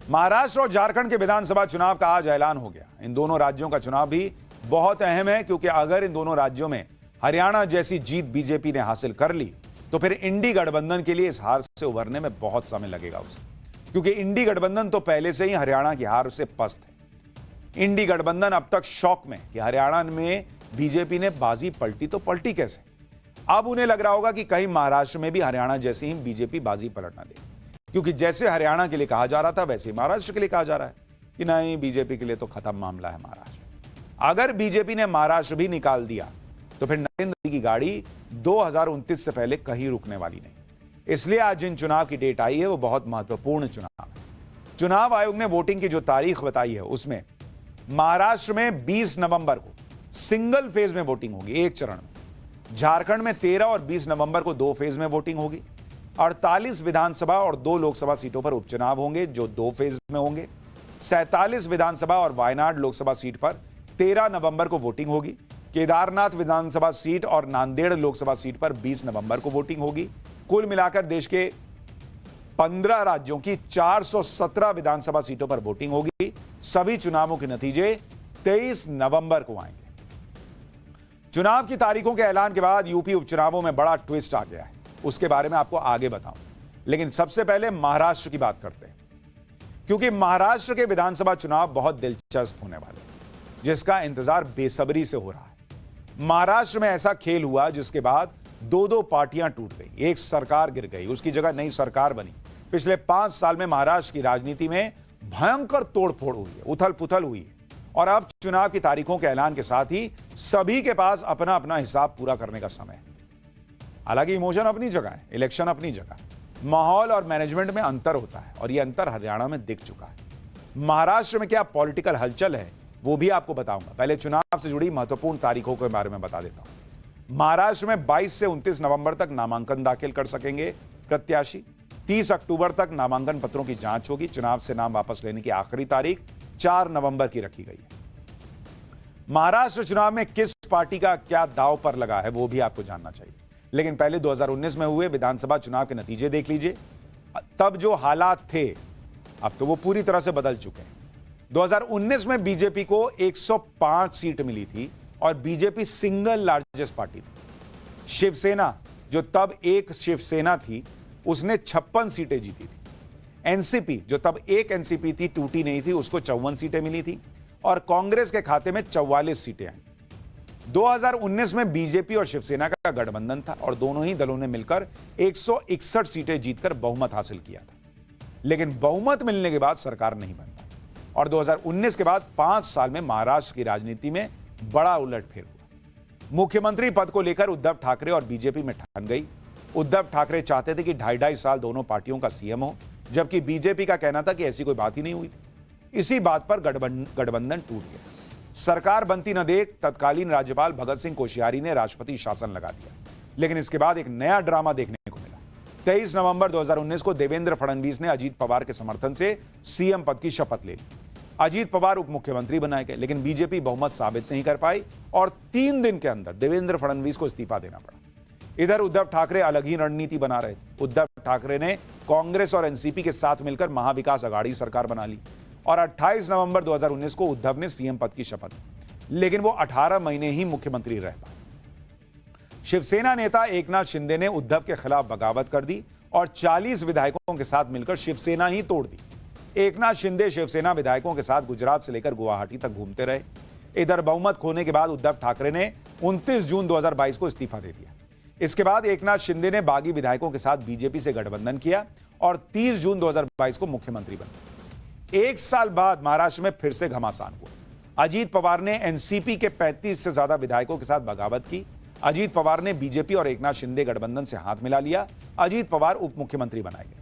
महाराष्ट्र और झारखंड के विधानसभा चुनाव का आज ऐलान हो गया। इन दोनों राज्यों का चुनाव भी बहुत अहम है, क्योंकि अगर इन दोनों राज्यों में हरियाणा जैसी जीत बीजेपी ने हासिल कर ली तो फिर इंडी गठबंधन के लिए इस हार से उभरने में बहुत समय लगेगा उसे, क्योंकि इंडी गठबंधन तो पहले से ही हरियाणा की हार से पस्त है। इंडी गठबंधन अब तक शौक में कि हरियाणा में बीजेपी ने बाजी पलटी तो पलटी कैसे। अब उन्हें लग रहा होगा कि कहीं महाराष्ट्र में भी हरियाणा जैसे ही बीजेपी बाजी पलटना दे, क्योंकि जैसे हरियाणा के लिए कहा जा रहा था वैसे महाराष्ट्र के लिए कहा जा रहा है कि नहीं, बीजेपी के लिए तो खत्म मामला है महाराष्ट्र। अगर बीजेपी ने महाराष्ट्र भी निकाल दिया तो फिर नरेंद्र मोदी की गाड़ी 2029 से पहले कहीं रुकने वाली नहीं। इसलिए आज जिन चुनाव की डेट आई है वो बहुत महत्वपूर्ण चुनाव है। चुनाव आयोग ने वोटिंग की जो तारीख बताई है उसमें महाराष्ट्र में 20 नवंबर को सिंगल फेज में वोटिंग होगी, एक चरण में। झारखंड में 13 और 20 नवंबर को 2 फेज में वोटिंग होगी। 48 विधानसभा और 2 लोकसभा सीटों पर उपचुनाव होंगे जो 2 फेज में होंगे। 47 विधानसभा और वायनाड लोकसभा सीट पर 13 नवंबर को वोटिंग होगी। केदारनाथ विधानसभा सीट और नांदेड़ लोकसभा सीट पर 20 नवंबर को वोटिंग होगी। कुल मिलाकर देश के 15 राज्यों की 417 विधानसभा सीटों पर वोटिंग होगी। सभी चुनावों के नतीजे 23 नवंबर को आएंगे। चुनाव की तारीखों के ऐलान के बाद यूपी उपचुनावों में बड़ा ट्विस्ट आ गया है, उसके बारे में आपको आगे बताऊं। लेकिन सबसे पहले महाराष्ट्र की बात करते हैं, क्योंकि महाराष्ट्र के विधानसभा चुनाव बहुत दिलचस्प होने वाले हैं, जिसका इंतजार बेसब्री से हो रहा है। महाराष्ट्र में ऐसा खेल हुआ जिसके बाद 2 पार्टियां टूट गई, एक सरकार गिर गई, उसकी जगह नई सरकार बनी। पिछले 5 साल में महाराष्ट्र की राजनीति में भयंकर तोड़फोड़ हुई है, उथल पुथल हुई है। और अब चुनाव की तारीखों के ऐलान के साथ ही सभी के पास अपना अपना हिसाब पूरा करने का समय है। हालांकि इमोशन अपनी जगह है, इलेक्शन अपनी जगह, माहौल और मैनेजमेंट में अंतर होता है, और यह अंतर हरियाणा में दिख चुका है। महाराष्ट्र में क्या पॉलिटिकल हलचल है वो भी आपको बताऊंगा। पहले चुनाव से जुड़ी महत्वपूर्ण तारीखों के बारे में बता देता हूं। महाराष्ट्र में 22 से 29 नवंबर तक नामांकन दाखिल कर सकेंगे प्रत्याशी। 30 अक्टूबर तक नामांकन पत्रों की जांच होगी। चुनाव से नाम वापस लेने की आखिरी तारीख 4 नवंबर की रखी गई है। महाराष्ट्र चुनाव में किस पार्टी का क्या दांव पर लगा है वो भी आपको जानना चाहिए। लेकिन पहले 2019 में हुए विधानसभा चुनाव के नतीजे देख लीजिए। तब जो हालात थे अब तो वो पूरी तरह से बदल चुके हैं। 2019 में बीजेपी को 105 सीट मिली थी और बीजेपी सिंगल लार्जेस्ट पार्टी थी। शिवसेना, जो तब एक शिवसेना थी, उसने 56 सीटें जीती थी। एनसीपी, जो तब एक एनसीपी थी, टूटी नहीं थी, उसको 54 सीटें मिली थी। और कांग्रेस के खाते में 44 सीटें आई। 2019 में बीजेपी और शिवसेना का गठबंधन था और दोनों ही दलों ने मिलकर 161 सीटें जीतकर बहुमत हासिल किया था। लेकिन बहुमत मिलने के बाद सरकार नहीं बन पाई और 2019 के बाद 5 साल में महाराष्ट्र की राजनीति में बड़ा उलटफेर हुआ। मुख्यमंत्री पद को लेकर उद्धव ठाकरे और बीजेपी में ठन गई। उद्धव ठाकरे चाहते थे कि 2.5 साल दोनों पार्टियों का सीएम हो, जबकि बीजेपी का कहना था कि ऐसी कोई बात ही नहीं हुई थी। इसी बात पर गठबंधन टूट गया। सरकार बनती न देख तत्कालीन राज्यपाल भगत सिंह कोश्यारी ने राष्ट्रपति शासन लगा दिया। लेकिन इसके बाद एक नया ड्रामा देखने को मिला। 23 नवंबर 2019 को देवेंद्र फडणवीस ने अजीत पवार के समर्थन से सीएम पद की शपथ ले ली। अजीत पवार उप मुख्यमंत्री बनाए गए, लेकिन बीजेपी बहुमत साबित नहीं कर पाई और 3 दिन के अंदर देवेंद्र फडणवीस को इस्तीफा देना पड़ा। इधर उद्धव ठाकरे अलग ही रणनीति बना रहे थे। उद्धव ठाकरे ने कांग्रेस और एनसीपी के साथ मिलकर महाविकास अघाड़ी सरकार बना ली और 28 नवंबर 2019 को उद्धव ने सीएम पद की शपथ ली, लेकिन वो 18 महीने ही मुख्यमंत्री रह पाए। शिवसेना नेता एकनाथ शिंदे ने उद्धव के खिलाफ बगावत कर दी और 40 विधायकों के साथ मिलकर शिवसेना ही तोड़ दी। एकनाथ शिंदे शिवसेना विधायकों के साथ गुजरात से लेकर गुवाहाटी तक घूमते रहे। इधर बहुमत खोने के बाद उद्धव ठाकरे ने 29 जून 2022 को इस्तीफा दे दिया। इसके बाद एकनाथ शिंदे ने बागी विधायकों के साथ बीजेपी से गठबंधन किया और 30 जून 2022 को मुख्यमंत्री बने। 1 साल बाद महाराष्ट्र में फिर से घमासान हुआ। अजीत पवार ने एनसीपी के 35 से ज्यादा विधायकों के साथ बगावत की। अजीत पवार ने बीजेपी और एकनाथ शिंदे गठबंधन से हाथ मिला लिया। अजीत पवार उप मुख्यमंत्री बनाए गए।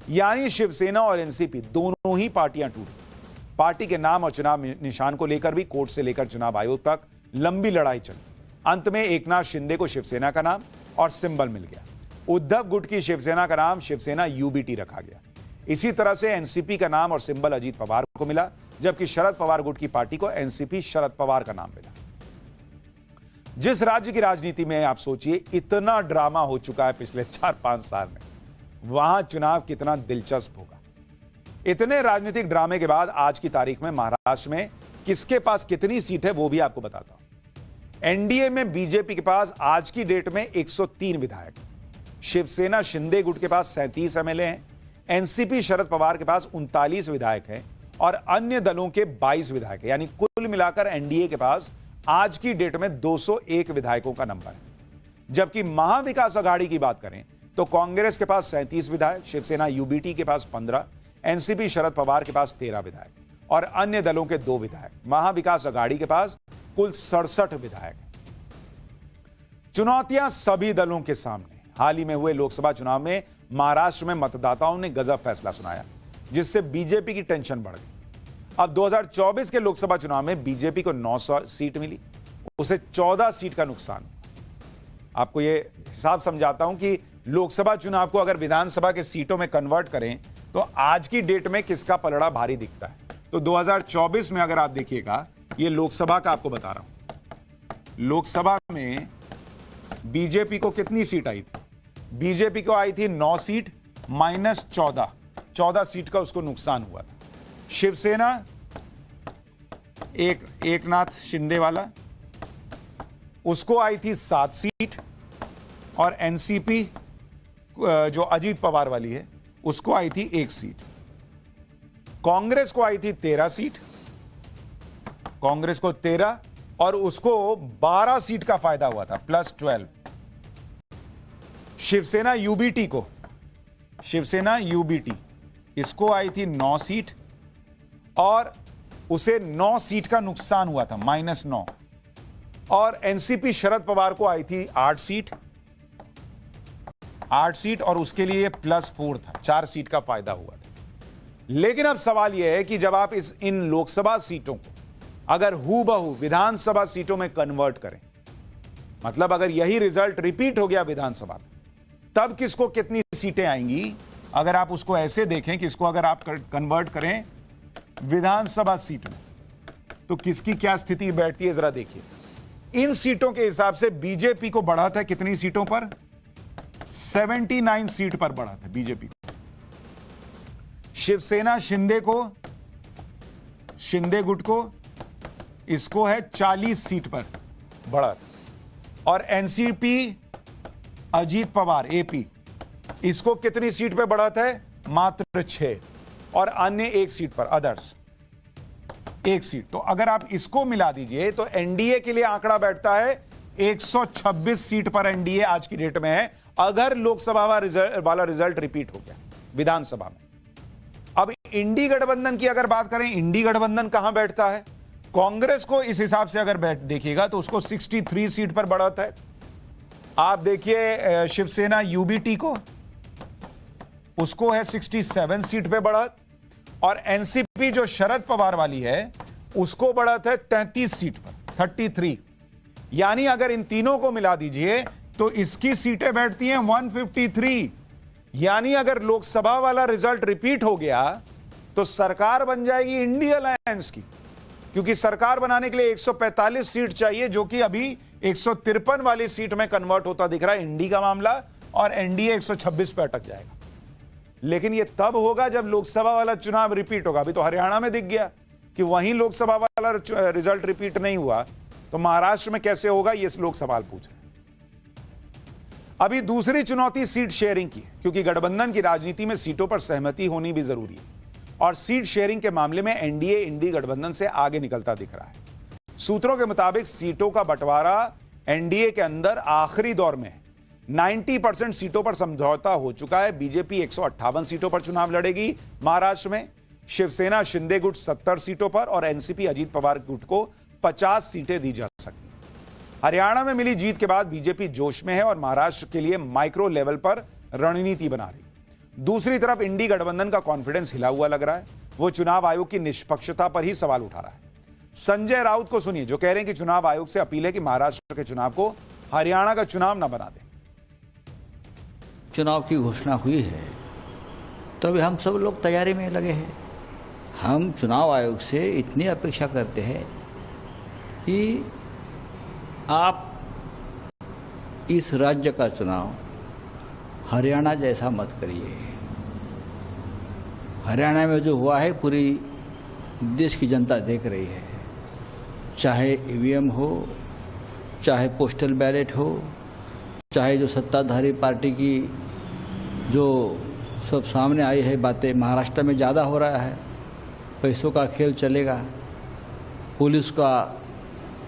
यानी शिवसेना और एनसीपी दोनों ही पार्टियां टूटी। पार्टी के नाम और चुनाव निशान को लेकर भी कोर्ट से लेकर चुनाव आयोग तक लंबी लड़ाई चली। अंत में एकनाथ शिंदे को शिवसेना का नाम और सिंबल मिल गया। उद्धव गुट की शिवसेना का नाम शिवसेना यूबीटी रखा गया। इसी तरह से एनसीपी का नाम और सिंबल अजीत पवार को मिला, जबकि शरद पवार गुट की पार्टी को एनसीपी शरद पवार का नाम मिला। जिस राज्य की राजनीति में आप सोचिए इतना ड्रामा हो चुका है पिछले 4-5 साल में, वहां चुनाव कितना दिलचस्प होगा। इतने राजनीतिक ड्रामे के बाद आज की तारीख में महाराष्ट्र में किसके पास कितनी सीट है वो भी आपको बताता हूं। एनडीए में बीजेपी के पास आज की डेट में 103 विधायक, शिवसेना शिंदे गुट के पास 37 एमएलए हैं, एनसीपी शरद पवार के पास 39 विधायक हैं और अन्य दलों के 22 विधायक हैं। यानी कुल मिलाकर एनडीए के पास आज की डेट में 201 विधायकों का नंबर है। जबकि महाविकास अघाड़ी की बात करें तो कांग्रेस के पास 37 विधायक, शिवसेना यूबीटी के पास 15, एनसीपी शरद पवार के पास 13 विधायक और अन्य दलों के 2 विधायक। महाविकास अघाड़ी के पास कुल 67 विधायक हैं। चुनौतियां सभी दलों के सामने। हाल ही में हुए लोकसभा चुनाव में महाराष्ट्र में मतदाताओं ने गजब फैसला सुनाया, जिससे बीजेपी की टेंशन बढ़ गई। अब 2024 के लोकसभा चुनाव में बीजेपी को 9 सीट मिली, उसे 14 सीट का नुकसान। आपको यह हिसाब समझाता हूं कि लोकसभा चुनाव को अगर विधानसभा के सीटों में कन्वर्ट करें तो आज की डेट में किसका पलड़ा भारी दिखता है। तो 2024 में अगर आप देखिएगा, ये लोकसभा का आपको बता रहा हूं, लोकसभा में बीजेपी को कितनी सीट आई थी? बीजेपी को आई थी 9 सीट माइनस 14 सीट का उसको नुकसान हुआ था। शिवसेना एकनाथ शिंदे वाला, उसको आई थी 7 सीट और एनसीपी जो अजीत पवार वाली है उसको आई थी 1 सीट। कांग्रेस को आई थी 13 सीट, कांग्रेस को 13 और उसको 12 सीट का फायदा हुआ था प्लस 12। शिवसेना यूबीटी इसको आई थी 9 सीट और उसे 9 सीट का नुकसान हुआ था माइनस 9। और एनसीपी शरद पवार को आई थी 8 सीट और उसके लिए प्लस 4 था, 4 सीट का फायदा हुआ था। लेकिन अब सवाल यह है कि जब आप इन लोकसभा सीटों को अगर हूबहू विधानसभा सीटों में कन्वर्ट करें, मतलब अगर यही रिजल्ट रिपीट हो गया विधानसभा में, तब किसको कितनी सीटें आएंगी? अगर आप उसको ऐसे देखें कि इसको अगर आप कन्वर्ट करें विधानसभा सीट में तो किसकी क्या स्थिति बैठती है जरा देखिए। इन सीटों के हिसाब से बीजेपी को बढ़ा था कितनी सीटों पर? 79 सीट पर बढ़ा था बीजेपी को। शिवसेना शिंदे गुट को इसको है 40 सीट पर बढ़ा था। और एनसीपी अजीत पवार एपी, इसको कितनी सीट पे बढ़ा था? मात्र 6 और अन्य 1 सीट पर, अदर्स 1 सीट। तो अगर आप इसको मिला दीजिए तो एनडीए के लिए आंकड़ा बैठता है 126 सीट पर एनडीए आज की डेट में है, अगर लोकसभा वाला रिजल्ट रिपीट हो गया विधानसभा में। अब इंडी गठबंधन की अगर बात करें, इंडी गठबंधन कहां बैठता है? कांग्रेस को इस हिसाब से अगर देखिएगा तो उसको 63 सीट पर बढ़त है। आप देखिए शिवसेना यूबीटी को, उसको है 67 सीट पे बढ़त और एनसीपी जो शरद पवार वाली है उसको बढ़त है 33 सीट पर 33। यानी अगर इन तीनों को मिला दीजिए तो इसकी सीटें बैठती हैं 153। यानी अगर लोकसभा वाला रिजल्ट रिपीट हो गया तो सरकार बन जाएगी इंडी अलायंस की, क्योंकि सरकार बनाने के लिए 145 सीट चाहिए, जो कि अभी 153 वाली सीट में कन्वर्ट होता दिख रहा है इंडी का मामला, और एनडीए 126 पे अटक जाएगा। लेकिन यह तब होगा जब लोकसभा वाला चुनाव रिपीट होगा। अभी तो हरियाणा में दिख गया कि वहीं लोकसभा वाला रिजल्ट रिपीट नहीं हुआ, तो महाराष्ट्र में कैसे होगा, ये लोग सवाल पूछ रहे हैं। अभी दूसरी चुनौती सीट शेयरिंग की है, क्योंकि गठबंधन की राजनीति में सीटों पर सहमति होनी भी जरूरी है और सीट शेयरिंग के मामले में एनडीए इंडी गठबंधन से आगे निकलता दिख रहा है। सूत्रों के मुताबिक सीटों का बंटवारा एनडीए के अंदर आखिरी दौर में 90% सीटों पर समझौता हो चुका है। बीजेपी 158 सीटों पर चुनाव लड़ेगी महाराष्ट्र में, शिवसेना शिंदे गुट 70 सीटों पर और एनसीपी अजीत पवार गुट को 50 सीटें दी जा सकती हैं। हरियाणा में मिली जीत के बाद बीजेपी जोश में है और महाराष्ट्र के लिए माइक्रो लेवल पर रणनीति बना रही। दूसरी तरफ इंडी गठबंधन का कॉन्फिडेंस हिला हुआ लग रहा है। वो चुनाव आयोग की निष्पक्षता पर ही सवाल उठा रहा है। संजय राउत को सुनिए, जो कह रहे हैं कि चुनाव आयोग से अपील है कि महाराष्ट्र के चुनाव को हरियाणा का चुनाव न बना दे। चुनाव की घोषणा हुई है तो अभी हम सब लोग तैयारी में लगे हैं। हम चुनाव आयोग से इतनी अपेक्षा करते हैं कि आप इस राज्य का चुनाव हरियाणा जैसा मत करिए। हरियाणा में जो हुआ है पूरी देश की जनता देख रही है, चाहे ईवीएम हो, चाहे पोस्टल बैलेट हो, चाहे जो सत्ताधारी पार्टी की जो सब सामने आई है बातें, महाराष्ट्र में ज़्यादा हो रहा है, पैसों का खेल चलेगा, पुलिस का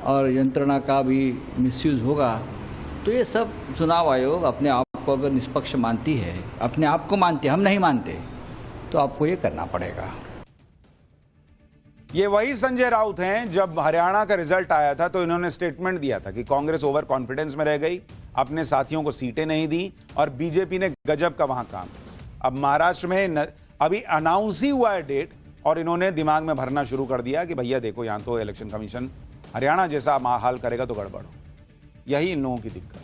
और यंत्रणा का भी मिसयूज होगा। तो ये सब चुनाव आयोग अपने आप को अगर निष्पक्ष मानती है, अपने आप को मानती है, हम नहीं मानते, तो आपको ये करना पड़ेगा। ये वही संजय राउत हैं, जब हरियाणा का रिजल्ट आया था तो इन्होंने स्टेटमेंट दिया था कि कांग्रेस ओवर कॉन्फिडेंस में रह गई, अपने साथियों को सीटें नहीं दी और बीजेपी ने गजब का वहां काम। अब महाराष्ट्र में अभी अनाउंस ही हुआ है डेट और इन्होंने दिमाग में भरना शुरू कर दिया कि भैया देखो, यहां तो इलेक्शन कमीशन हरियाणा जैसा हाल करेगा तो गड़बड़ हो। यही इन लोगों की दिक्कत।